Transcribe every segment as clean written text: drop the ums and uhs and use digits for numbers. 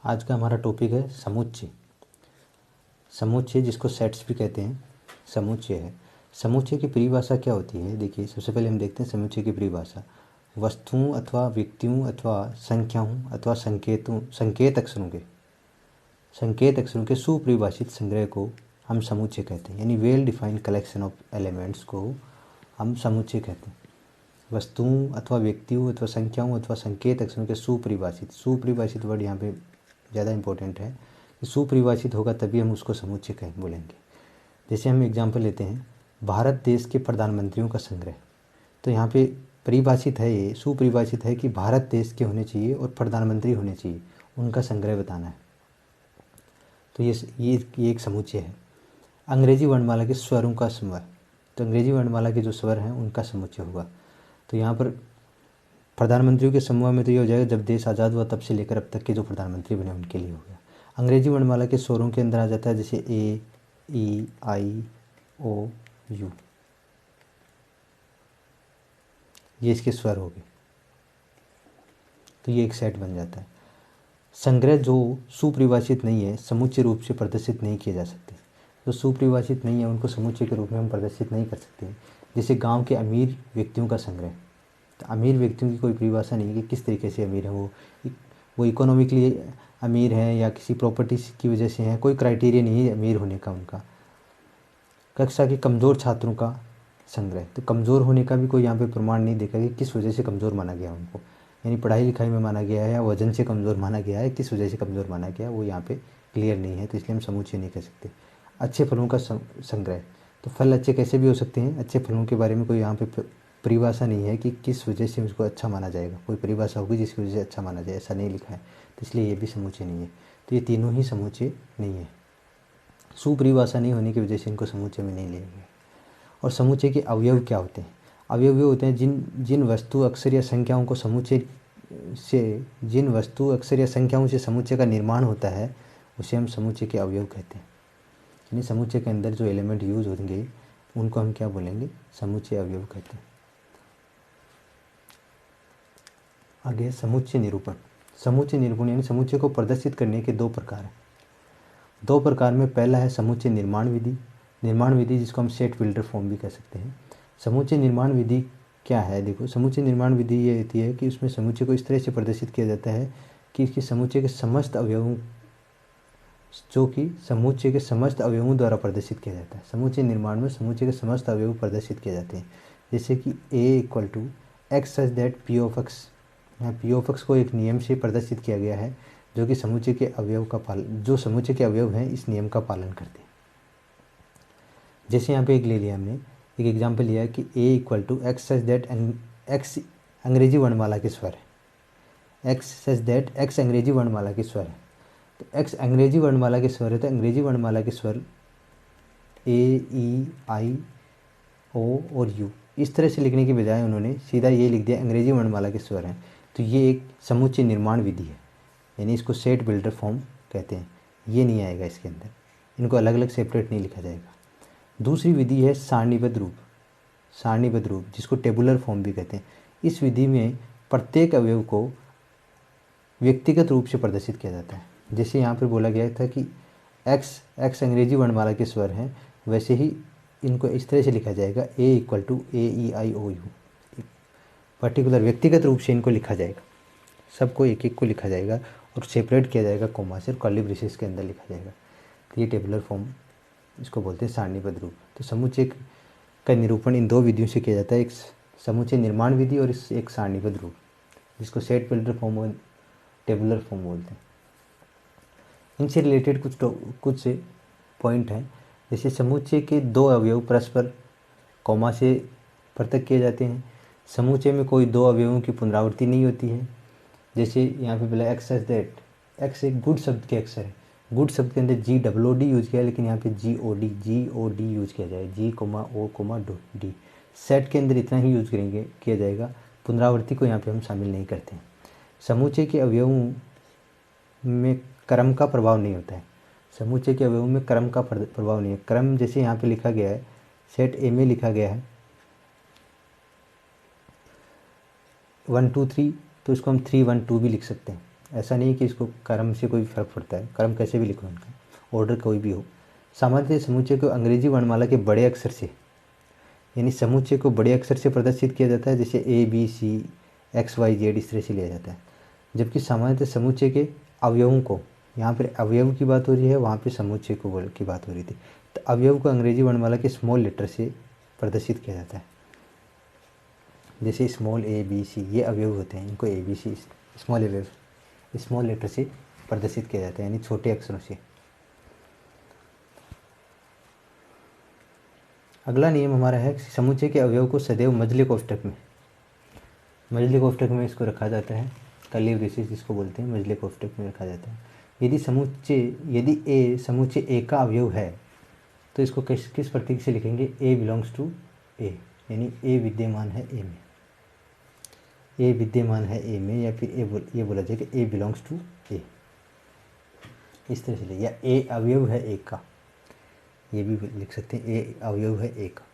आज का हमारा टॉपिक है समुच्चय। समुच्चय जिसको सेट्स भी कहते हैं, समुच्चय है। समुच्चय की परिभाषा क्या होती है? देखिए, सबसे पहले हम देखते हैं समुच्चय की परिभाषा। वस्तुओं अथवा व्यक्तियों अथवा संख्याओं अथवा संकेत अक्षरों के सुपरिभाषित संग्रह को हम समुच्चय कहते हैं, यानी well defined collection of elements को हम समुच्चय कहते हैं। वस्तुओं अथवा व्यक्तियों अथवा संख्याओं अथवा संकेत अक्षरों के सुपरिभाषित वर्ड यहाँ पे ज़्यादा इंपॉर्टेंट है कि सुपरिभाषित होगा तभी हम उसको समुच्चय बोलेंगे। जैसे हम एग्जाम्पल लेते हैं, भारत देश के प्रधानमंत्रियों का संग्रह। तो यहाँ पे परिभाषित है, ये सुपरिभाषित है कि भारत देश के होने चाहिए और प्रधानमंत्री होने चाहिए, उनका संग्रह बताना है। तो ये एक समुच्चय है। अंग्रेजी वर्णमाला के स्वरों का समूह, तो अंग्रेजी वर्णमाला के जो स्वर हैं उनका समुच्चय होगा। तो यहाँ पर प्रधानमंत्रियों के समूह में तो ये हो जाएगा जब देश आज़ाद हुआ तब से लेकर अब तक के जो प्रधानमंत्री बने उनके लिए हो गया। अंग्रेजी वर्णमाला के स्वरों के अंदर आ जाता है जैसे ए, ई, आई, ओ, यू, ये इसके स्वर हो गए। तो ये एक सेट बन जाता है। संग्रह जो सुपरिभाषित नहीं है, समुच्चय रूप से प्रदर्शित नहीं किए जा सकते। जो सुपरिभाषित नहीं है उनको समुच्चय के रूप में हम प्रदर्शित नहीं कर सकते। जैसे गांव के अमीर व्यक्तियों का संग्रह। तो अमीर व्यक्तियों की कोई परिभाषा नहीं है कि किस तरीके से अमीर है, वो इकोनॉमिकली अमीर है या किसी प्रॉपर्टी की वजह से है, कोई क्राइटेरिया नहीं है अमीर होने का उनका। कक्षा के कमज़ोर छात्रों का संग्रह। तो कमज़ोर होने का भी कोई यहाँ पे प्रमाण नहीं देखा कि किस वजह से कमज़ोर माना गया उनको, यानी पढ़ाई लिखाई में माना गया है या वजन से कमज़ोर माना गया है, किस वजह से कमज़ोर माना गया वो यहाँ पे क्लियर नहीं है, तो इसलिए हम समुच्चय नहीं कह सकते। अच्छे फलों का संग्रह। तो फल अच्छे कैसे भी हो सकते हैं, अच्छे फलों के बारे में कोई यहाँ पे परिभाषा नहीं है कि किस वजह से उसको अच्छा माना जाएगा। कोई परिभाषा होगी जिसकी वजह से अच्छा माना जाए, ऐसा नहीं लिखा है, तो इसलिए ये भी समुच्चय नहीं है। तो ये तीनों ही समुच्चय नहीं है। सुपरिभाषा नहीं होने की वजह से इनको समुच्चय में नहीं लिया गया। और समुच्चय के अवयव क्या होते हैं? अवयव वे होते हैं जिन वस्तु अक्षर या संख्याओं को समुच्चय से समुच्चय का निर्माण होता है उसे हम समुच्चय के अवयव कहते हैं। यानी समुच्चय के अंदर जो एलिमेंट यूज होंगे उनको हम क्या बोलेंगे? समुच्चय अवयव कहते हैं। आगे समुच्चय निरूपण। समुच्चय निरूपण यानी समुच्चय को प्रदर्शित करने के दो प्रकार हैं। दो प्रकार में पहला है समुच्चय निर्माण विधि जिसको हम सेट बिल्डर फॉर्म भी कह सकते हैं। समुच्चय निर्माण विधि क्या है? देखो, समुच्चय निर्माण विधि ये होती है कि उसमें समुच्चय को इस तरह से प्रदर्शित किया जाता है कि इसके समुच्चय के समस्त अवयवों अवयवों द्वारा प्रदर्शित किया जाता है। समुच्चय निर्माण में समुच्चय के समस्त अवयव प्रदर्शित किए जाते हैं। जैसे कि A = x such that P of x। यहाँ P of x को एक नियम से प्रदर्शित किया गया है जो समुच्चय के अवयव हैं इस नियम का पालन करते हैं। जैसे यहाँ पे एक ले लिया हमने, एक एग्जाम्पल लिया कि A = x such that x अंग्रेजी वर्णमाला के स्वर है। x सच दैट x अंग्रेजी वर्णमाला के स्वर है। तो x अंग्रेजी वर्णमाला के स्वर है, तो अंग्रेजी वर्णमाला के स्वर A, E, I, O और U इस तरह से लिखने के बजाय उन्होंने सीधा ये लिख दिया अंग्रेजी वर्णमाला के स्वर हैं। तो ये एक समुच्चय निर्माण विधि है, यानी इसको सेट बिल्डर फॉर्म कहते हैं। ये नहीं आएगा इसके अंदर, इनको अलग अलग सेपरेट नहीं लिखा जाएगा। दूसरी विधि है सारणीबद्ध रूप जिसको टेबुलर फॉर्म भी कहते हैं। इस विधि में प्रत्येक अवयव को व्यक्तिगत रूप से प्रदर्शित किया जाता है। जैसे यहाँ पर बोला गया था कि x अंग्रेजी वर्णमाला के स्वर हैं, वैसे ही इनको इस तरह से लिखा जाएगा A = A, E, I, O, U। Particular व्यक्तिगत रूप से इनको लिखा जाएगा, सबको एक एक को लिखा जाएगा और सेपरेट किया जाएगा कोमा से और कर्ली ब्रेसेस के अंदर लिखा जाएगा। तो ये टेबुलर फॉर्म इसको बोलते हैं सारणीबद्ध रूप। तो समुच्चय का निरूपण इन दो विधियों से किया जाता है, एक समुच्चय निर्माण विधि और एक सारणीबद्ध रूप, जिसको सेट बिल्डर फॉर्म और टेबुलर फॉर्म बोलते हैं। इनसे रिलेटेड कुछ पॉइंट हैं। जैसे समुच्चय के दो अवयव परस्पर कॉमा से पृथक किए जाते हैं। समुच्चय में कोई दो अवयवों की पुनरावृत्ति नहीं होती है। जैसे यहाँ पे बोला x सच दैट x एक गुड शब्द के अक्षर है। गुड शब्द के अंदर GOOD यूज किया है, लेकिन यहाँ पे GOD यूज किया जाए, G, सेट के अंदर इतना ही यूज किया जाएगा, पुनरावृत्ति को यहाँ पे हम शामिल नहीं करते हैं। समुच्चय के अवयवों में क्रम का प्रभाव नहीं होता है। समुच्चय के अवयवों में क्रम का प्रभाव नहीं है। क्रम जैसे यहाँ पे लिखा गया है, सेट A में लिखा गया है 1 2 3, तो इसको हम 3 1 2 भी लिख सकते हैं। ऐसा नहीं कि इसको क्रम से कोई फ़र्क पड़ता है, क्रम कैसे भी लिखो इनका, ऑर्डर कोई भी हो। सामान्यतः समुच्चय को अंग्रेजी वर्णमाला के बड़े अक्षर से, यानी समुच्चय को बड़े अक्षर से प्रदर्शित किया जाता है, जैसे A B C X Y Z इस तरह से लिया जाता है। जबकि सामान्यतः समुच्चय के अवयवों को, यहाँ पर अवयव की बात हो रही है, वहाँ पे समुच्चय को की बात हो रही थी, तो अवयव को अंग्रेजी वर्णमाला के स्मॉल लेटर से प्रदर्शित किया जाता है। जैसे स्मॉल ए बी सी ये अवयव होते हैं, इनको ए बी सी स्मॉल अवयव स्मॉल लेटर से प्रदर्शित किया जाता है, यानी छोटे अक्षरों से। अगला नियम हमारा है समुच्चय के अवयव को सदैव मझले कोष्ठक में इसको रखा जाता है। कर्ली ब्रेसेस जिसको बोलते हैं, मझले कोष्ठक में रखा जाता है। यदि ए समुच्चय ए का अवयव है तो इसको किस प्रतीक से लिखेंगे, ए बिलोंग्स टू ए, यानी ए विद्यमान है ए में, ए विद्यमान है ए में, या फिर ये बोला जाएगा ए बिलोंग्स टू ए, इस तरह से ले, या ए अवयव है ए का, ये भी लिख सकते हैं ए अवयव है ए का।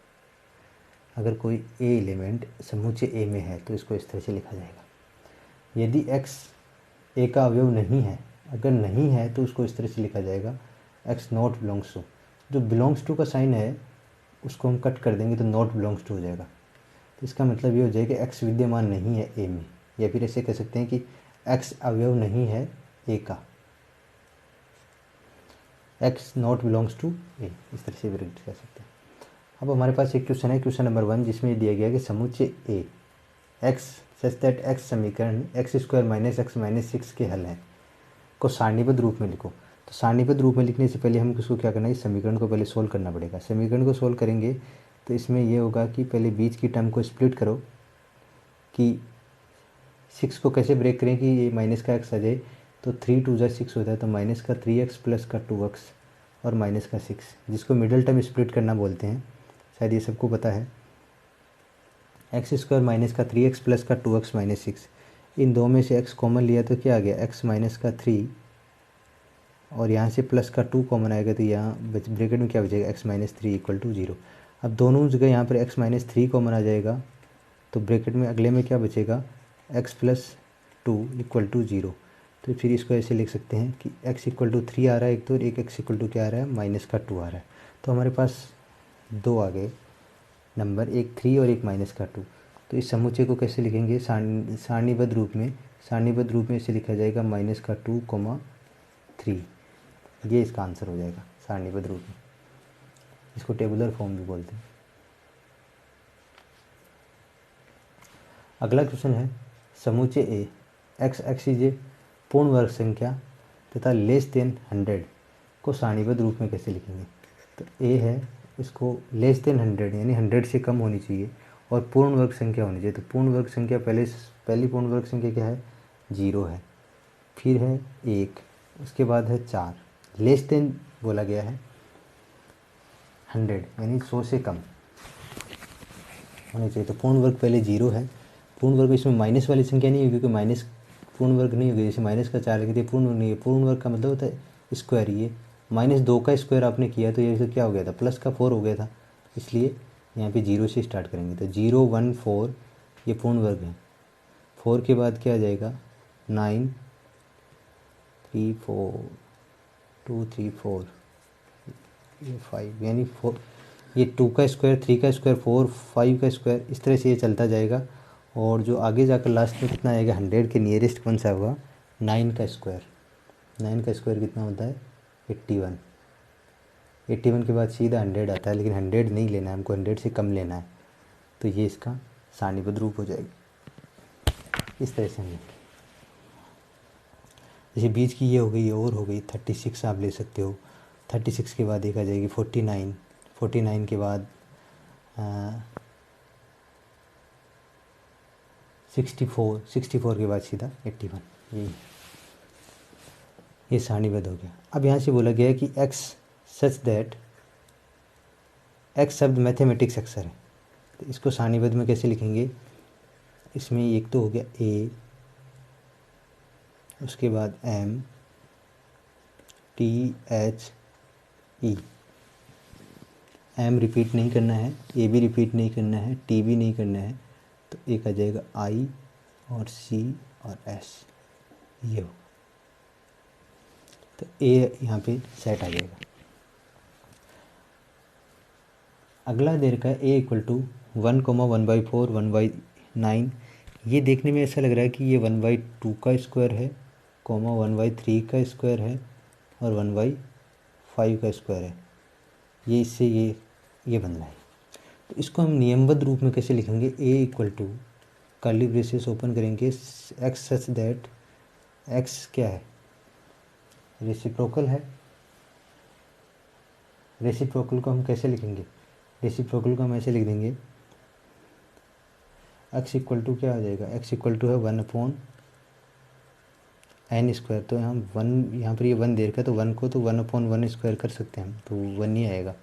अगर कोई ए एलिमेंट समुच्चय ए में है तो इसको इस तरह से लिखा जाएगा। यदि एक्स ए का अवयव नहीं है, अगर नहीं है तो उसको इस तरह से लिखा जाएगा एक्स नॉट बिलोंग्स टू। जो बिलोंग्स टू का साइन है उसको हम कट कर देंगे तो नॉट बिलोंग्स टू हो जाएगा। तो इसका मतलब ये हो जाएगा कि एक्स विद्यमान नहीं है ए में, या फिर ऐसे कह सकते हैं कि एक्स अवयव नहीं है ए का, एक्स नॉट बिलोंग्स टू ए, इस तरह से भी कह सकते हैं। अब हमारे पास एक क्वेश्चन है, क्वेश्चन नंबर 1, जिसमें दिया गया कि समुच्चय ए एक्स सच दैट एक्स समीकरण x square minus x minus 6 के हल हैं को सारणीबद्ध रूप में लिखो। तो सारणीबद्ध रूप में लिखने से पहले हम इसको क्या करना है, इस समीकरण को पहले सोल्व करना पड़ेगा। समीकरण को सोल्व करेंगे तो इसमें यह होगा कि पहले बीच की टर्म को स्प्लिट करो, कि 6 को कैसे ब्रेक करें कि ये माइनस का एक्स आ जाए, तो 3 2 जा 6 होता है, तो माइनस का 3x प्लस का 2x और माइनस का 6, जिसको मिडल टर्म स्प्लिट करना बोलते हैं, शायद ये सबको पता है। एक्स स्क्वायर माइनस का 3x प्लस का 2x माइनस 6, इन दो में से x कॉमन लिया तो क्या आ गया, x माइनस का 3, और यहाँ से प्लस का 2 कॉमन आएगा तो यहाँ ब्रैकेट में क्या बचेगा, x माइनस 3 इक्वल टू 0। अब दोनों जगह यहाँ पर x माइनस 3 कॉमन आ जाएगा, तो ब्रैकेट में अगले में क्या बचेगा, x प्लस 2 इक्वल टू 0। तो फिर इसको ऐसे लिख सकते हैं कि x इक्वल टू 3 आ रहा है एक तो, और एक x इक्वल टू क्या आ रहा है, माइनस का 2 आ रहा है। तो हमारे पास दो आ गए नंबर, एक 3 और एक माइनस का 2। तो इस समुच्चय को कैसे लिखेंगे, सारणीबद्ध रूप में इसे लिखा जाएगा माइनस का 2 3, ये इसका आंसर हो जाएगा सारणीबद्ध रूप में। इसको टेबुलर फॉर्म भी बोलते हैं। अगला क्वेश्चन है समुच्चय ए एक्स एक्सिज पूर्ण वर्ग संख्या तथा लेस देन 100 को सारणीबद्ध रूप में कैसे लिखेंगे। तो ए है, इसको लेस देन 100 यानी 100 से कम होनी चाहिए, और पूर्ण वर्ग संख्या होनी चाहिए। तो पूर्ण वर्ग संख्या पहली पूर्ण वर्ग संख्या क्या है, 0 है, फिर है 1, उसके बाद है 4, लेस देन बोला गया है 100 यानी 100 से कम होनी चाहिए। तो पूर्ण वर्ग पहले 0 है, पूर्ण वर्ग इसमें माइनस वाली संख्या नहीं है, क्योंकि माइनस पूर्ण वर्ग नहीं होगी। जैसे माइनस का 4 लिख दिया, पूर्ण वर्ग नहीं है। पूर्ण वर्ग का मतलब होता है स्क्वायर, ये -2 का स्क्वायर आपने किया तो ये तो क्या हो गया था, प्लस का 4 हो गया था, इसलिए यहाँ पे 0 से स्टार्ट करेंगे। तो 0 1 4 ये पूर्ण वर्ग है। 4 के बाद क्या आ जाएगा, 9 3 4 2 3 4 ये 5, यानी 4, ये 2 का स्क्वायर 3 का स्क्वायर 4 5 का स्क्वायर, इस तरह से ये चलता जाएगा। और जो आगे जाकर लास्ट में कितना आएगा, 100 के नियरेस्ट कौन सा होगा, 9 का स्क्वायर। 9 का स्क्वायर कितना होता है, 81। 81 के बाद सीधा 100 आता है, लेकिन 100 नहीं लेना है हमको, 100 से कम लेना है। तो ये इसका सारणीबद्ध रूप हो जाएगा, इस तरह से हम लेंगे। जैसे बीच की ये हो गई और हो गई 36 आप ले सकते हो। 36 के बाद एक आ जाएगी 49, 49 के बाद 64, 64 के बाद सीधा 81, ये सारणीबद्ध हो गया। अब यहाँ से बोला गया है कि एक्स सच दैट, एक्स शब्द मैथमेटिक्स अक्षर है, तो इसको सारणीबद्ध में कैसे लिखेंगे। इसमें एक तो हो गया ए, उसके बाद M T H E, M repeat नहीं करना है, ए भी रिपीट नहीं करना है, टी भी नहीं करना है। तो एक आ जाएगा आई और सी और एस, ये हो। तो ए यहाँ पे सेट आ जाएगा। अगला दे रखा है ए इक्वल टू 1,1/4 1/9। ये देखने में ऐसा लग रहा है कि ये 1/2 का स्क्वायर है, 1/3 का स्क्वायर है और 1/5 का स्क्वायर है। ये इससे ये बन रहा है। तो इसको हम नियमबद्ध रूप में कैसे लिखेंगे? A equal to curly braces open करेंगे एक्स सच दैट एक्स क्या है? रेसिप्रोकल है। रेसिप्रोकल को हम कैसे लिखेंगे? रेसिप्रोकल को हम ऐसे लिख देंगे, एक्स इक्वल टू क्या आ जाएगा? एक्स इक्वल टू है 1/n²। तो हम यहाँ पर ये 1 दे रखा है, तो 1 को तो 1/1² कर सकते हैं हम, तो 1 नहीं आएगा।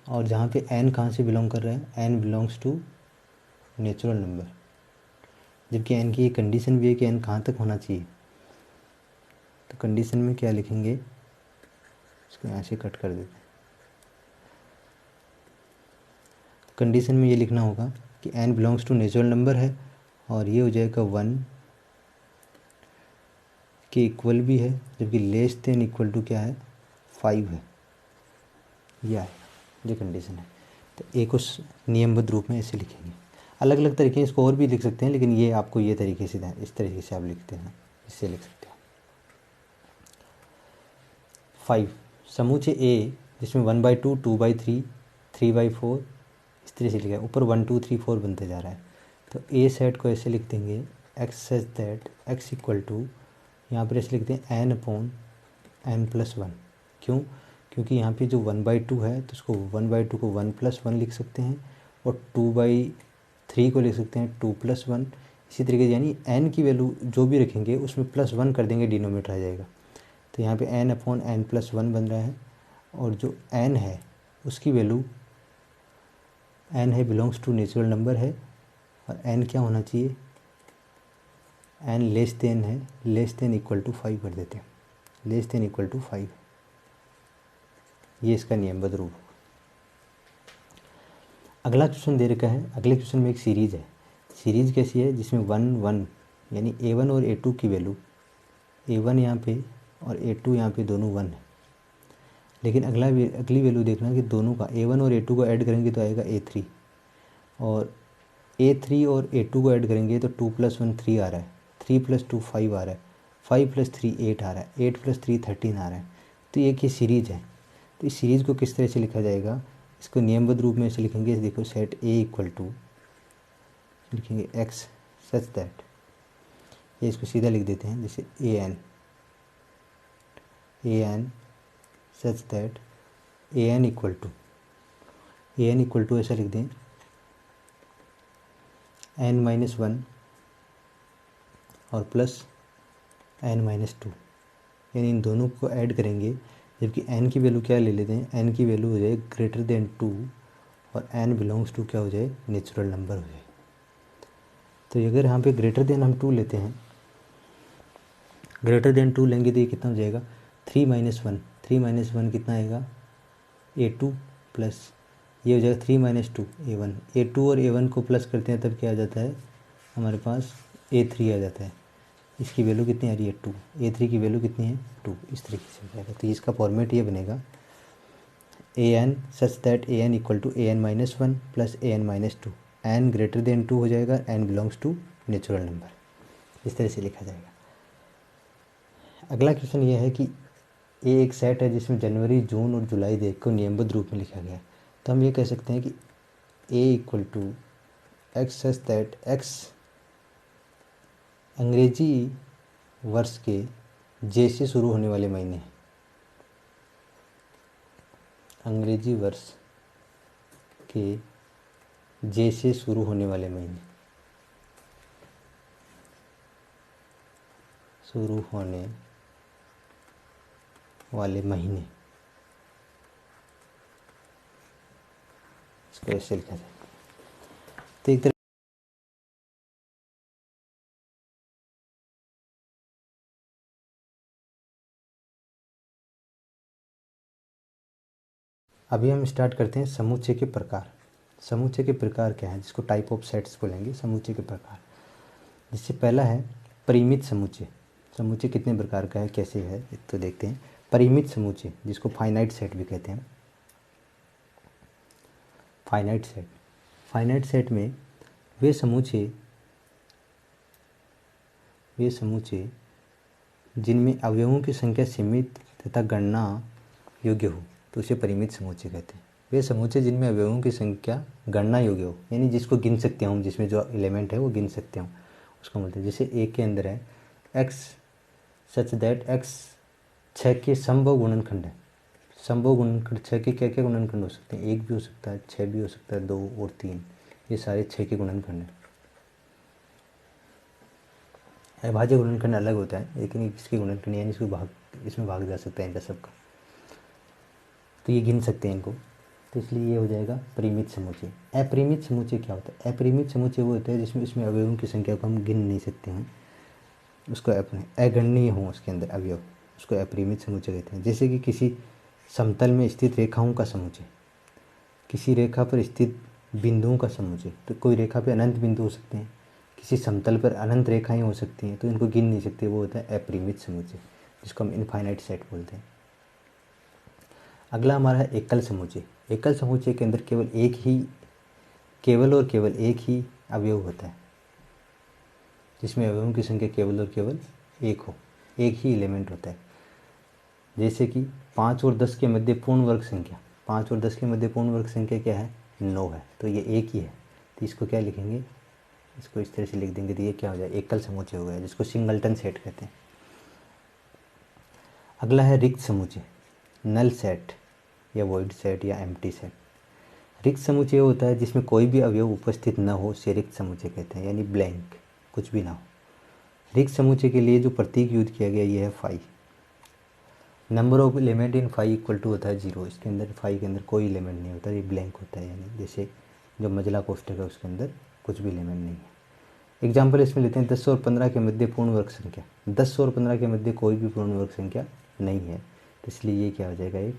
और जहाँ पे n कहाँ से बिलोंग कर रहा है? n belongs to natural number, जबकि n की ये कंडीशन भी है कि n कहाँ तक होना चाहिए। तो कंडीशन में क्या लिखेंगे? इसको यहाँ से कट कर देते हैं। कंडीशन में ये लिखना होगा कि n belongs to natural number है और ये हो जाएगा 1 के इक्वल भी है, जबकि लेस देन इक्वल टू क्या है? 5 है। ये आएगा, ये कंडीशन है। तो ए को नियमबद्ध रूप में ऐसे लिखेंगे। अलग अलग तरीके हैं, इसको और भी लिख सकते हैं, लेकिन ये आपको ये तरीके से इस तरीके से आप लिखते हैं, इससे लिख सकते हैं। 5 समूचे ए जिसमें 1/2 2/3 3/4 इस तरह से लिखा है। ऊपर 1 2 3 4 बनते जा रहा है। तो ए सेट को ऐसे लिख देंगे X such that X equal to, यहाँ पर ऐसे लिखते हैं n/n+1। क्यों? क्योंकि यहाँ पे जो 1/2 है तो उसको 1/2 को 1+1 लिख सकते हैं और 2/3 को लिख सकते हैं 2+1। इसी तरीके से यानी n की वैल्यू जो भी रखेंगे उसमें +1 कर देंगे, डिनोमीटर आ जाएगा। तो यहाँ पे n/n+1 बन रहा है और जो n है उसकी वैल्यू n है बिलोंग्स टू नेचुरल नंबर है और n क्या होना चाहिए? n लेस देन है, लेस देन इक्वल टू 5 कर देते हैं, लेस देन इक्वल टू 5। ये इसका नियमबद्ध रूप। अगला क्वेश्चन दे रखा है। अगले क्वेश्चन में एक सीरीज़ है। सीरीज़ कैसी है? जिसमें 1 1 यानी a1 और a2 की वैल्यू, a1 यहाँ पे और a2 यहाँ पे दोनों 1 है। लेकिन अगली वैल्यू देखना कि दोनों का a1 और a2 को ऐड करेंगे तो आएगा a3, और a3 और a2 को ऐड करेंगे तो 2 + 1 3 आ रहा है, 3 + 2 5 आ रहा है, 5 + 3 8 आ रहा है, 8 + 3 13 आ रहा है। तो एक ये सीरीज़ है। तो इस सीरीज़ को किस तरह से लिखा जाएगा? इसको नियमबद्ध रूप में ऐसे लिखेंगे। देखो सेट ए इक्वल टू लिखेंगे एक्स सच दैट, ये इसको सीधा लिख देते हैं जैसे an such that an equal to ऐसा लिख दें n-1 और प्लस n-2, यानी इन दोनों को ऐड करेंगे। जबकि n की वैल्यू क्या ले लेते हैं? n की वैल्यू हो जाए >2 और n बिलोंग्स टू क्या हो जाए? नेचुरल नंबर हो जाए। तो अगर यहाँ पे हम 2 लेते हैं, >2 लेंगे तो ये कितना हो जाएगा? 3-1, 3-1 कितना आएगा? a2 प्लस ये हो जाएगा 3-2 a1, a2 और a1 को प्लस करते हैं तब क्या आ जाता है? हमारे पास a3 आ जाता है। इसकी वैल्यू कितनी आ रही है? 2। a3 की वैल्यू कितनी है? 2। इस तरीके से हो जाएगा। तो इसका फॉर्मेट ये बनेगा an such that an equal to an-1 plus an-2, n >2 हो जाएगा, n belongs to natural number. इस तरह से लिखा जाएगा। अगला क्वेश्चन ये है कि ये एक सेट है जिसमें जनवरी जून और जुलाई देख को नियमबद्ध रूप में लिखा गया है। तो हम ये कह सकते हैं कि a equal to x such that X अंग्रेजी वर्ष के जे से शुरू होने वाले महीने हैं। अंग्रेजी वर्ष के जे से शुरू होने वाले महीने, शुरू होने वाले महीने, इसको ऐसे लिखा जाए। तो एक तरह अभी हम स्टार्ट करते हैं समुच्चय के प्रकार। समुच्चय के प्रकार क्या हैं? जिसको टाइप ऑफ सेट्स बोलेंगे, समुच्चय के प्रकार। जिससे पहला है परिमित समुच्चय। समुच्चय कितने प्रकार का है, कैसे है, तो देखते हैं। परिमित समुच्चय, जिसको फाइनाइट सेट भी कहते हैं। फाइनाइट सेट में वे समुच्चय जिनमें अवयवों की संख्या सीमित तथा गणना योग्य हो, तो उसे परिमित समुच्चय कहते हैं। वे समुच्चय जिनमें अवयवों की संख्या गणना योग्य हो, यानी जिसको गिन सकते हो हम, जिसमें जो एलिमेंट है वो गिन सकते हो, उसको बोलते हैं। जैसे एक के अंदर है x सच दैट x 6 के संभव गुणनखंड है। संभव गुणनखंड 6 के क्या क्या गुणनखंड हो सकते हैं? 1 भी हो सकता है, 6 भी हो सकता है, 2 और 3, ये सारे 6 के गुणनखंड हैं। अभाज्य गुणनखंड अलग होता है, लेकिन इसके गुणनखंड यानी इसमें भाग जा सकता है इनका सबका, तो ये गिन सकते हैं इनको, तो इसलिए ये हो जाएगा परिमित समुच्चय। अपरिमित समुच्चय क्या होता है? अपरिमित समुच्चय वो होता है जिसमें इसमें अवयवों की संख्या को हम गिन नहीं सकते हैं, उसको अपने अगणनीय हो उसके अंदर अवयव, उसको अपरिमित समुच्चय कहते हैं। जैसे कि किसी समतल में स्थित रेखाओं का समुच्चय, किसी रेखा पर स्थित बिंदुओं का समुच्चय, तो कोई रेखा पे अनंत बिंदु हो सकते हैं, किसी समतल पर अनंत रेखाएं हो सकती हैं, तो इनको गिन नहीं सकते, वो होता है अपरिमित समुच्चय, जिसको हम इनफाइनाइट सेट बोलते हैं। अगला हमारा है एकल समुच्चय। एकल समुच्चय के अंदर केवल और केवल एक ही अवयव होता है, जिसमें अवयवों की संख्या केवल और केवल एक हो, एक ही एलिमेंट होता है। जैसे कि 5 और 10 के मध्य पूर्ण वर्ग संख्या, 5 और 10 के मध्य पूर्ण वर्ग संख्या क्या है? 9 है, तो ये एक ही है, तो इसको क्या लिखेंगे? इसको इस तरह से लिख देंगे, तो ये क्या हो जाए? एकल समुच्चय हो गया, जिसको सिंगलटन सेट कहते हैं। अगला है रिक्त समुच्चय, नल सेट या वॉइड सेट या एम्प्टी सेट। रिक्त समुच्चय होता है जिसमें कोई भी अवयव उपस्थित न हो, उसे रिक्त समुच्चय कहते हैं, यानी ब्लैंक, कुछ भी ना हो। रिक्त समुच्चय के लिए जो प्रतीक यूज किया गया ये है phi. Number of element in phi equal to होता है 0। इसके अंदर फाई के अंदर कोई एलिमेंट नहीं होता, ये ब्लैंक होता है, यानी जैसे जो मजला कोष्ठक है उसके अंदर कुछ भी एलिमेंट नहीं है। एग्जाम्पल इसमें लेते हैं 10 और 15 के मध्य पूर्ण वर्ग संख्या। 10 और 15 के मध्य कोई भी पूर्ण वर्ग संख्या नहीं है, तो इसलिए ये क्या हो जाएगा? एक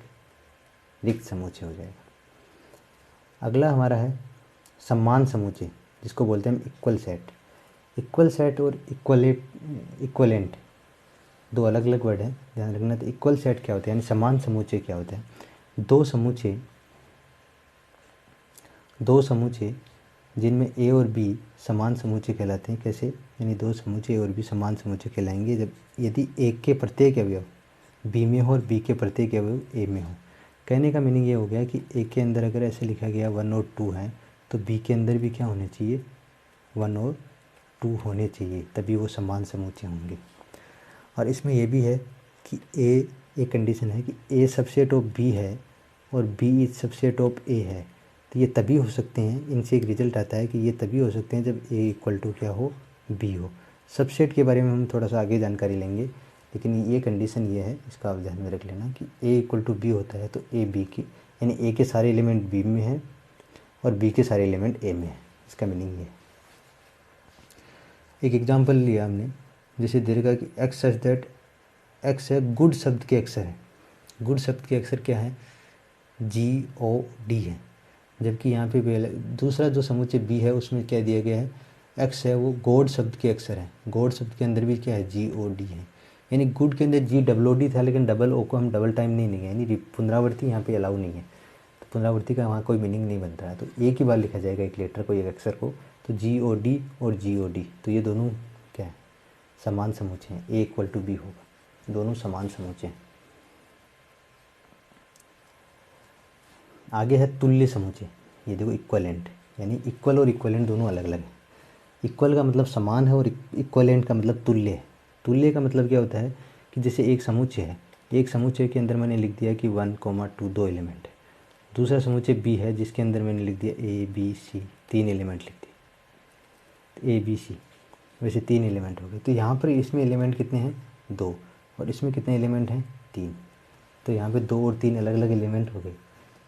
रिक्त समुच्चय हो जाएगा। अगला हमारा है समान समुच्चय, जिसको बोलते हैं हम इक्वल सेट। इक्वल सेट और इक्वलेंट दो अलग अलग वर्ड हैं, ध्यान रखना। तो इक्वल सेट क्या होता है, यानी समान समुच्चय क्या होता है? दो समुच्चय जिनमें ए और बी समान समुच्चय कहलाते हैं। कैसे? यानी दो समुच्चय ए और बी समान समुच्चय कहलाएंगे जब यदि एक के प्रत्येक अवयव बी में हो और बी के प्रत्येक अवयव ए में हो। कहने का मीनिंग ये हो गया कि ए के अंदर अगर ऐसे लिखा गया 1 और 2 है, तो बी के अंदर भी क्या होने चाहिए? 1 और 2 होने चाहिए, तभी वो समान समुच्चय होंगे। और इसमें यह भी है कि एक कंडीशन है कि ए सबसेट ऑफ बी है और बी सबसेट ऑफ ए है, तो ये तभी हो सकते हैं, इनसे एक रिजल्ट आता है कि ये तभी हो सकते हैं जब ए इक्वल टू क्या हो? बी हो। सबसेट के बारे में हम थोड़ा सा आगे जानकारी लेंगे, लेकिन ये कंडीशन ये है, इसका आप ध्यान में रख लेना कि ए इक्वल टू बी होता है तो ए बी की, यानी ए के सारे एलिमेंट बी में हैं और बी के सारे एलिमेंट ए में हैं, इसका मीनिंग ये है। एक एग्जांपल लिया हमने, जैसे दे रखा कि एक्स सच दैट एक्स है गुड शब्द के अक्षर है। गुड शब्द के अक्षर क्या है? GOD है, जबकि यहाँ पे दूसरा जो समुच्चय बी है उसमें क्या दिया गया है? एक्स है वो गॉड शब्द के अक्षर है। गॉड शब्द के अंदर भी क्या है? GOD है, यानी गुड के अंदर GOOD था, लेकिन डबल ओ को हम डबल टाइम नहीं लेंगे, यानी पुनरावृत्ति यहाँ पे अलाउ नहीं है, तो पुनरावृत्ति का वहाँ कोई मीनिंग नहीं बनता है। तो एक ही बार लिखा जाएगा एक लेटर को, एक अक्षर को, तो GOD और GOD, तो ये दोनों क्या है? समान समुच्चय हैं। ए इक्वल टू बी होगा, दोनों समान समुच्चय हैं। आगे है तुल्य समुच्चय। ये देखो इक्वलेंट, यानी इक्वल और इक्वलेंट दोनों अलग अलग है। इक्वल का मतलब समान है और इक्वलेंट का मतलब तुल्य है। तुल्य का मतलब क्या होता है कि जैसे एक समुच्चय है, एक समुच्चय के अंदर मैंने लिख दिया कि 1, 2 दो एलिमेंट है। दूसरा समुच्चय बी है जिसके अंदर मैंने लिख दिया ABC 3 एलिमेंट लिख दिए, ABC, वैसे 3 एलिमेंट हो गए। तो यहाँ पर इसमें एलिमेंट कितने हैं? 2, और इसमें कितने एलिमेंट हैं? 3। तो यहाँ पे 2 और 3 अलग अलग एलिमेंट हो गए,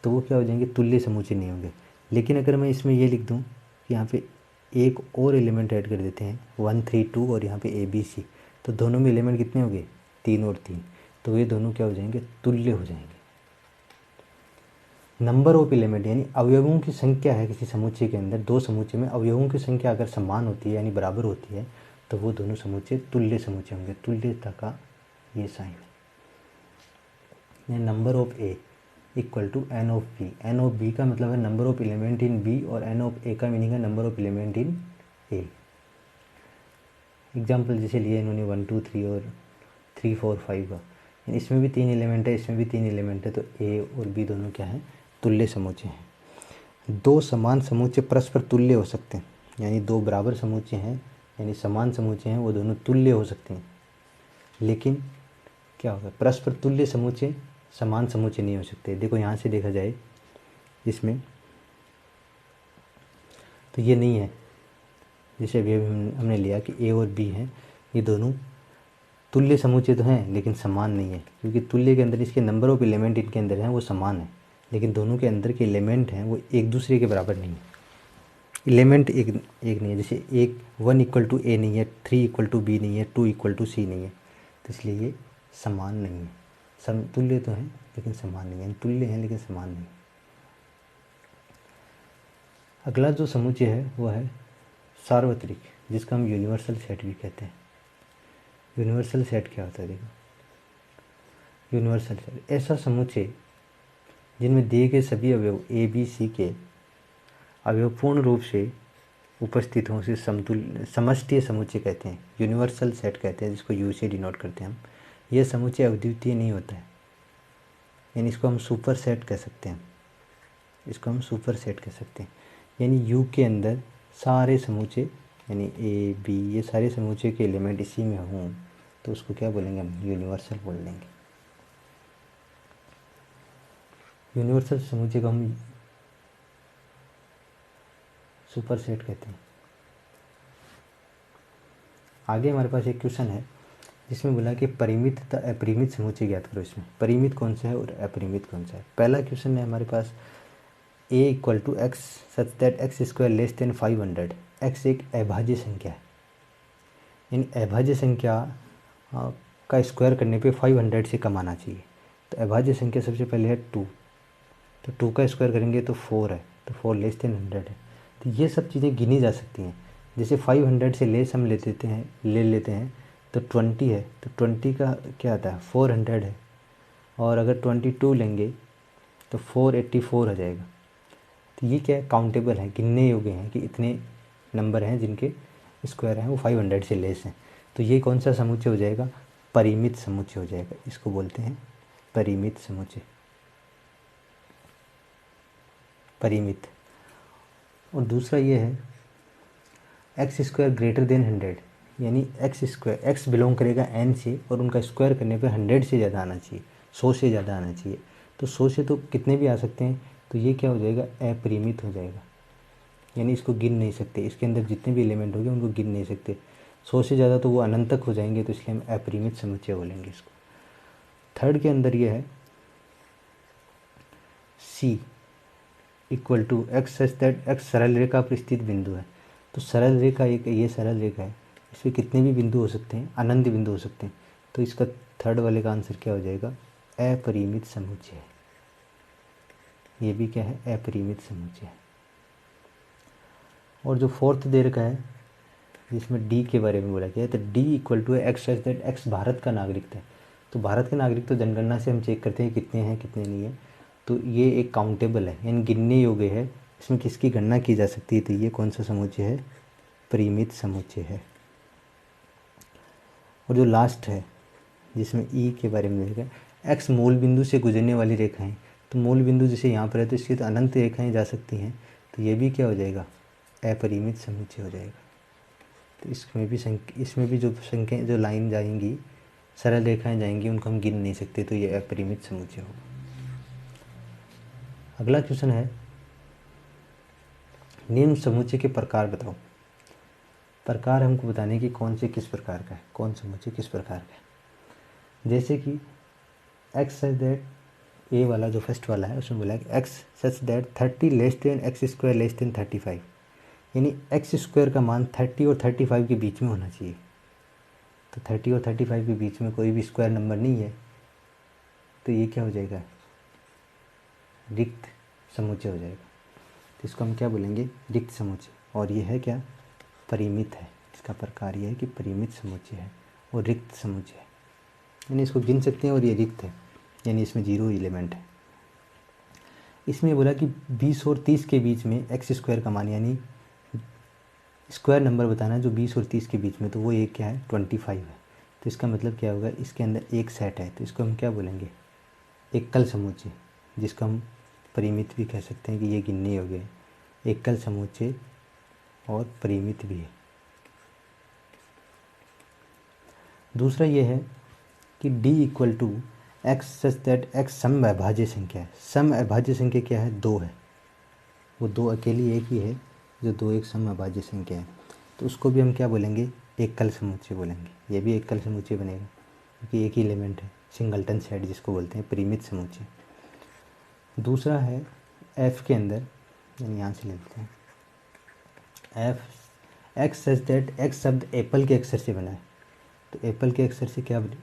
तो वो क्या हो जाएंगे? तुल्य समुच्चय नहीं होंगे। लेकिन अगर मैं इसमें ये लिख दूँ कि यहाँ पे एक और एलिमेंट ऐड कर देते हैं 1, 3, 2 और यहाँ पे ABC, तो दोनों में एलिमेंट कितने हो गए? 3 और 3, तो ये दोनों क्या हो जाएंगे? तुल्य हो जाएंगे। नंबर ऑफ एलिमेंट, यानी अवयवों की संख्या है किसी समुच्चय के अंदर, दो समुच्चय में अवयवों की संख्या अगर समान होती है यानी बराबर होती है, तो वो दोनों समुच्चय तुल्य समुच्चय होंगे। तुल्यता का ये साइन है। Number of A equal to N of B. N of B का मतलब है number of element in B और एन ऑफ ए का मीनिंग है number of element in A. Example जैसे लिए इन्होंने 1 2 3 और 3 4 5 का, इसमें भी 3 एलिमेंट है, इसमें भी 3 एलिमेंट है, तो ए और बी दोनों क्या हैं, तुल्य समुच्चय हैं। दो समान समुच्चय परस्पर तुल्य हो सकते हैं, यानी दो बराबर समुच्चय हैं यानी समान समुच्चय हैं, वो दोनों तुल्य हो सकते हैं। लेकिन क्या होगा, परस्पर तुल्य समुच्चय समान समुच्चय नहीं हो सकते। देखो यहाँ से देखा जाए इसमें तो ये नहीं है। जैसे अभी हमने लिया कि ए और बी हैं, ये दोनों तुल्य समुच्चय तो हैं लेकिन समान नहीं है, क्योंकि तुल्य के अंदर इसके नंबर ऑफ एलिमेंट इनके अंदर हैं वो समान है, लेकिन दोनों के अंदर के एलिमेंट हैं वो एक दूसरे के बराबर नहीं है। एलिमेंट एक नहीं है, जैसे 1 इक्वल टू ए नहीं है, 3 इक्वल टू बी नहीं है, 2 इक्वल टू सी नहीं है, तो इसलिए ये समान नहीं है। समतुल्य तो हैं लेकिन समान नहीं है, तुल्य हैं लेकिन समान नहीं। अगला जो समुच्चय है वो है सार्वत्रिक, जिसका हम यूनिवर्सल सेट भी कहते हैं। यूनिवर्सल सेट क्या होता है, देखो यूनिवर्सल सेट ऐसा समुच्चय जिनमें दिए गए सभी अवयव ए बी सी के अवयव पूर्ण रूप से उपस्थित हों, उसे समष्टीय समुच्चय कहते हैं, यूनिवर्सल सेट कहते हैं, जिसको यू से डिनोट करते हैं हम। यह समुच्चय अद्वितीय नहीं होता है, यानी इसको हम सुपर सेट कह सकते हैं, इसको हम सुपर सेट कह सकते हैं। यानी यू के अंदर सारे समुच्चय यानी ए बी ये सारे समुच्चय के एलिमेंट इसी में हों, तो उसको क्या बोलेंगे हम, यूनिवर्सल बोल देंगे। यूनिवर्सल समुच्चय को हम सुपर सेट कहते हैं। आगे हमारे पास एक क्वेश्चन है जिसमें बोला कि परिमित तथा अपरिमित समुच्चय ज्ञात करो। इसमें परिमित कौन सा है और अपरिमित कौन सा है। पहला क्वेश्चन है हमारे पास a equal to x such that X square less than 500। एक्स एक अभाज्य संख्या है, यानी अभाज्य संख्या का स्क्वायर करने पे 500 से कम आना चाहिए। तो अभाज्य संख्या सबसे पहले है 2, तो 2 का स्क्वायर करेंगे तो 4 है, तो 4 लेस देन 100 है। तो ये सब चीज़ें गिनी जा सकती हैं। जैसे 500 से लेस हम ले लेते हैं तो 20 है, तो 20 का क्या आता है 400 है, और अगर 22 लेंगे तो 484 हो जाएगा। तो ये क्या है, काउंटेबल है, गिनने योग्य हैं कि इतने नंबर हैं जिनके स्क्वायर हैं वो 500 से लेस हैं। तो ये कौन सा समुच्चय हो जाएगा, परिमित समुच्चय हो जाएगा, इसको बोलते हैं परिमित समुच्चय, परिमित। और दूसरा ये है एक्स स्क्वायर ग्रेटर देन 100, यानी एक्स स्क्वायर, एक्स बिलोंग करेगा एन से और उनका स्क्वायर करने पे 100 से ज़्यादा आना चाहिए, 100 से ज़्यादा आना चाहिए। तो 100 से तो कितने भी आ सकते हैं, तो ये क्या हो जाएगा, अपरिमित हो जाएगा, यानी इसको गिन नहीं सकते, इसके अंदर जितने भी एलिमेंट होंगे उनको गिन नहीं सकते। 100 से ज़्यादा तो वो अनंत तक हो जाएंगे, तो इसलिए हम अपरिमित समुच्चय बोलेंगे इसको। थर्ड के अंदर ये है C equal to x such that x सरल रेखा पर स्थित बिंदु है। तो सरल रेखा एक ये सरल रेखा है, इसमें कितने भी बिंदु हो सकते हैं, अनंत बिंदु हो सकते हैं। तो इसका थर्ड वाले का आंसर क्या हो जाएगा, अपरिमित समुच्चय है। ये भी क्या है, अपरिमित समुच्चय है। और जो फोर्थ दे रखा है जिसमें डी के बारे में बोला गया है, तो D equal to x such that X Bharat का नागरिक है। तो भारत के नागरिक तो जनगणना से हम चेक करते हैं कितने हैं कितने नहीं है, तो ये एक काउंटेबल है, यानी गिनने योग्य है, इसमें किसकी गणना की जा सकती है। तो ये कौन सा समुच्चय है, परिमित समुच्चय है। और जो लास्ट है जिसमें ई के बारे में देखा, एक्स मूल बिंदु से गुजरने वाली रेखाएं। तो मूल बिंदु जैसे यहाँ पर है तो इसकी तो अनंत रेखाएं जा सकती हैं, तो ये भी क्या हो जाएगा, अपरिमित समुच्चय हो जाएगा। तो इसमें भी जो संख्या जो लाइन जाएंगी, सरल रेखाएं जाएंगी, उनको हम गिन नहीं सकते, तो ये अपरिमित समुच्चय होगा। अगला क्वेश्चन है निम्न समुच्चय के प्रकार बताओ। प्रकार हमको बताने की कौन से किस प्रकार का है, कौन समुच्चय किस प्रकार का है। जैसे कि एक्स सच दैट ए वाला जो फर्स्ट वाला है उसमें बोला है कि x such that 30 less than x square less then 35, यानी एक्स स्क्वायर का मान 30 और 35 के बीच में होना चाहिए। तो 30 और 35 के बीच में कोई भी स्क्वायर नंबर नहीं है, तो ये क्या हो जाएगा, रिक्त समुच्चय हो जाएगा। तो इसको हम क्या बोलेंगे, रिक्त समुच्चय। और ये है क्या, परिमित है। इसका प्रकार यह है कि परिमित समुच्चय है और रिक्त समुच्चय है, यानी इसको गिन सकते हैं और ये रिक्त है, यानी इसमें 0 एलिमेंट है। इसमें बोला कि 20 और 30 के बीच में एक्स स्क्वायर का मान, यानी स्क्वायर नंबर बताना है जो 20 और 30 के बीच में, तो वो एक क्या है 25 है। तो इसका मतलब क्या होगा, इसके अंदर एक सेट है, तो इसको हम क्या बोलेंगे, एकल समुच्चय, जिसको हम परिमित भी कह सकते हैं कि ये गिनने योग्य है, एकल समुच्चय और परिमित भी है। दूसरा ये है कि D equal to x such that x सम अभाज्य संख्या है। सम अभाज्य संख्या क्या है, 2 है, वो 2 अकेली एक ही है जो 2 एक सम अभाज्य संख्या है, तो उसको भी हम क्या बोलेंगे, एकल समुच्चय बोलेंगे। ये भी एकल समुच्चय बनेगा क्योंकि एक ही एलिमेंट है, सिंगलटन सेट जिसको बोलते हैं, परिमित समुच्चय। दूसरा है F के अंदर, यानी यहाँ से लेते हैं F x such that x शब्द एप्पल के अक्षर से बना है, तो एप्पल के अक्षर से क्या बने,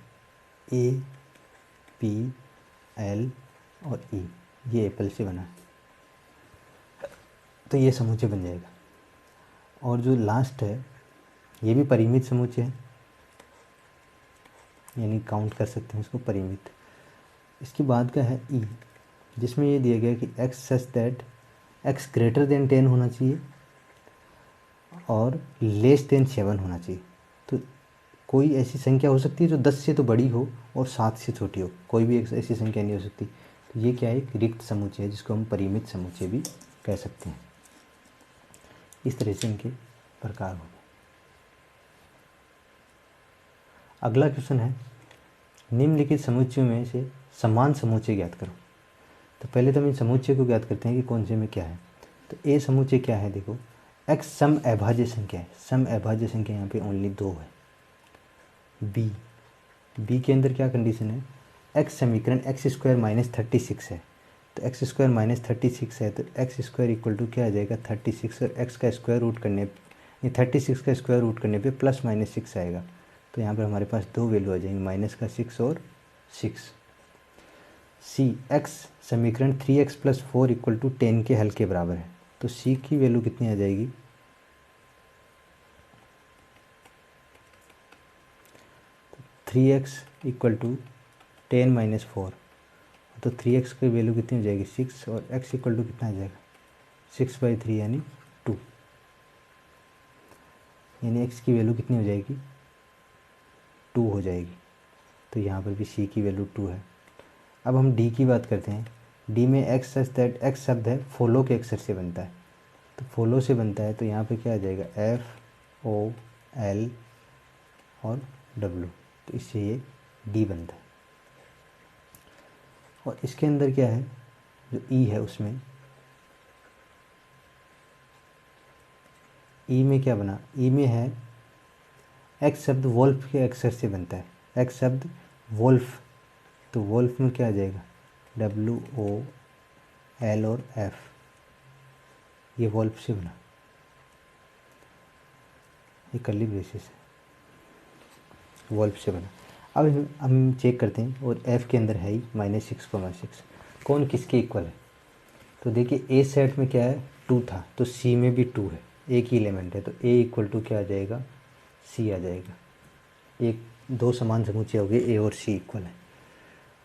A P L और E, ये एप्पल से बना है, तो ये समुच्चय बन जाएगा। और जो लास्ट है ये भी परिमित समुच्चय है, यानी काउंट कर सकते हैं इसको परिमित। इसके बाद का है E, जिसमें ये दिया गया कि x such that x greater than 10 होना चाहिए और लेस देन 7 होना चाहिए। तो कोई ऐसी संख्या हो सकती है जो 10 से तो बड़ी हो और 7 से छोटी हो, कोई भी एक ऐसी संख्या नहीं हो सकती। तो ये क्या है, एक रिक्त समुच्चय है जिसको हम परिमित समुच्चय भी कह सकते हैं। इस तरह से इनके प्रकार हो गए। अगला क्वेश्चन है, निम्नलिखित समुच्चयों में से समान समुच्चय ज्ञात करो। तो पहले तो हम इन समुच्चय को ज्ञात करते हैं कि कौन से में क्या है। तो ए समुच्चय क्या है, देखो एक्स सम अभाज्य संख्या है, सम अभाज्य संख्या यहाँ पे ओनली 2 है। बी के अंदर क्या कंडीशन है, एक्स समीकरण एक्स स्क्वायर माइनस 36 है, तो एक्स स्क्वायर माइनस 36 है, तो एक्स स्क्वायर इक्वल टू क्या आ जाएगा 36, और एक्स का स्क्वायर रूट करने, 36 का स्क्वायर रूट करने पे प्लस माइनस 6 आएगा। तो यहाँ पर हमारे पास 2 वैल्यू आ जाएंगे, माइनस का 6 और 6। सी एक्स समीकरण 3x + 4 इक्वल टू 10 के हल के बराबर है, तो सी की वैल्यू कितनी आ जाएगी, 3x इक्वल टू 10 - 4, तो 3x की वैल्यू कितनी हो जाएगी 6, और x इक्वल टू कितना आ जाएगा 6/3 यानी 2, यानी x की वैल्यू कितनी हो जाएगी 2 हो जाएगी। तो यहाँ पर भी c की वैल्यू 2 है। अब हम d की बात करते हैं। d में x सच दैट x शब्द है फॉलो के अक्षर से बनता है, तो फॉलो से बनता है, तो यहाँ पे क्या आ जाएगा FOL और W, तो इससे ये d बनता है। और इसके अंदर क्या है, जो E है उसमें E में क्या बना, E में है x शब्द वोल्फ के अक्षर से बनता है, x शब्द वोल्फ, तो वोल्फ में क्या आ जाएगा WOL और F, ये वोल्फ से बना, ये कर्ली ब्रेसेस है, वोल्फ से बना। अब हम चेक करते हैं, और F के अंदर है ही -6,6, कौन किसके इक्वल है। तो देखिए ए सेट में क्या है 2 था, तो C में भी 2 है, एक ही एलिमेंट है, तो A इक्वल टू क्या आ जाएगा C आ जाएगा। एक 2 समान समुच्चय हो गए, A और C इक्वल है।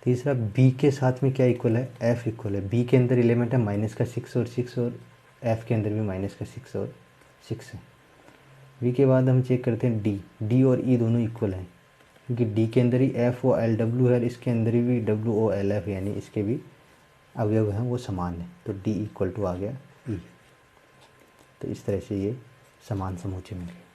तीसरा B के साथ में क्या इक्वल है, F इक्वल है। B के अंदर एलिमेंट है -6 और 6, और F के अंदर भी -6 और 6 है। B के बाद हम चेक करते हैं D और E दोनों इक्वल हैं, क्योंकि D के अंदर ही FOLW है, इसके अंदर भी WOLF, यानी इसके भी अवयव हैं वो समान है, तो D इक्वल टू आ गया E। तो इस तरह से ये समान समुच्चय मिल गए।